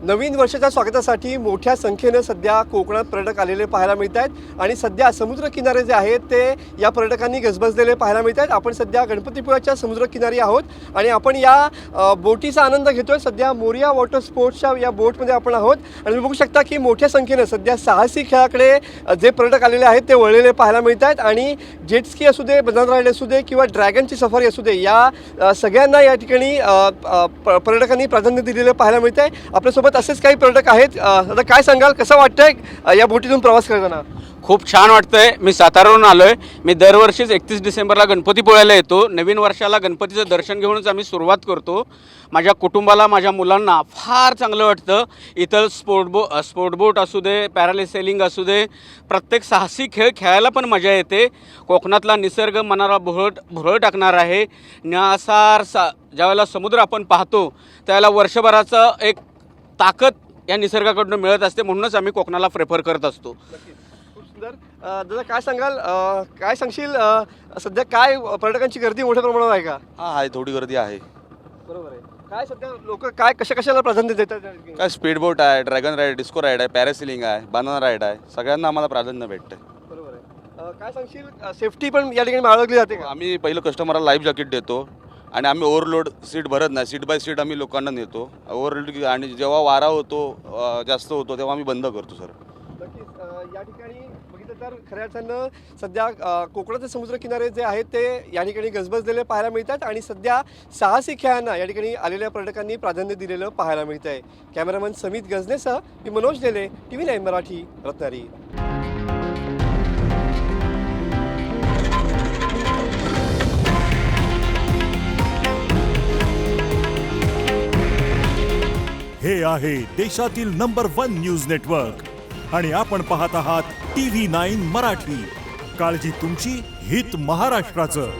नवीन वर्षाच्या स्वागतासाठी मोठ्या संख्येनं सध्या कोकणात पर्यटक आलेले पाहायला मिळत आहेत आणि सध्या समुद्रकिनारे जे आहेत ते या पर्यटकांनी गजबजलेले पाहायला मिळत आहेत। आपण सध्या गणपतीपुळ्याच्या समुद्रकिनारी आहोत आणि आपण या बोटीचा आनंद घेतोय। सध्या मोरिया वॉटर स्पोर्ट्सच्या या बोटमध्ये आपण आहोत आणि बघू शकता की मोठ्या संख्येनं सध्या साहसी खेळाकडे जे पर्यटक आलेले आहेत ते वळलेले पाहायला मिळत आहेत आणि जेटस्की असू दे, बनाना राईड असू दे किंवा ड्रॅगनची सफारी असू दे, या सगळ्यांना या ठिकाणी पर्यटकांनी प्राधान्य दिलेलं पाहायला मिळत आहे। आपल्यासोबत असेच काही पर्यटक आहेत। आता काय सांगाल, कसं वाटतंय या बोटीतून प्रवास करताना? खूप छान वाटतंय। मी सातारावरून आलोय। मी दरवर्षीच 31 डिसेंबरला गणपतीपुळ्याला येतो। नवीन वर्षाला गणपतीचं दर्शन घेऊनच आम्ही सुरुवात करतो। माझ्या कुटुंबाला, माझ्या मुलांना फार चांगलं वाटतं। इथं स्पोर्ट बोट असू दे, पॅरासेलिंग असू दे, प्रत्येक साहसी खेळ खेळायला पण मजा येते। कोकणातला निसर्ग मनाला भुरळ टाकणार आहे। ज्यावेळेला समुद्र आपण पाहतो त्यावेळेला वर्षभराचं एक ताकद या निसर्गाकडून मिळत असते, म्हणूनच आम्ही कोकणाला प्रेफर करत असतो। खूप सुंदर। दादा काय सांगाल, काय सांगशील, सध्या काय पर्यटकांची गर्दी मोठ्या प्रमाणावर आहे का? हां आहे, थोडी गर्दी आहे। बरोबर आहे। काय सध्या लोक काय कशाला प्राधान्य देतात? काय स्पीड बोट आहे, ड्रॅगन राईड, डिस्को राईड आहे, पॅरासेलिंग आहे, बनाना राईड आहे, सगळ्यांना आम्हाला प्राधान्य भेटतं। बरोबर आहे। काय सांगशील, सेफ्टी पण या ठिकाणी बाळगली जाते का? आम्ही पहिलं कस्टमरला लाईफ जॅकेट देतो आणि आम्ही ओव्हरलोड सीट भरत नाही, सीट बाय सीट आम्ही लोकांना नेतो। ओव्हरलोड आणि जेव्हा वारा होतो, जास्त होतो, तेव्हा आम्ही बंद करतो सर। नक्कीच या ठिकाणी बघितलं तर खऱ्या अर्थानं सध्या कोकणाचे समुद्रकिनारे जे आहेत ते या ठिकाणी गजबजलेले पाहायला मिळतात आणि सध्या साहसी खेळांना या ठिकाणी आलेल्या पर्यटकांनी प्राधान्य दिलेलं पाहायला मिळत आहे। कॅमेरामन समित गजनेसह मी मनोज डेले, TV9 मराठी, रत्नागिरी। हे आहे देशातील नंबर 1 न्यूज नेटवर्क आणि आपण पाहत आहात TV9 मराठी। काळजी तुमची, हित महाराष्ट्राचं।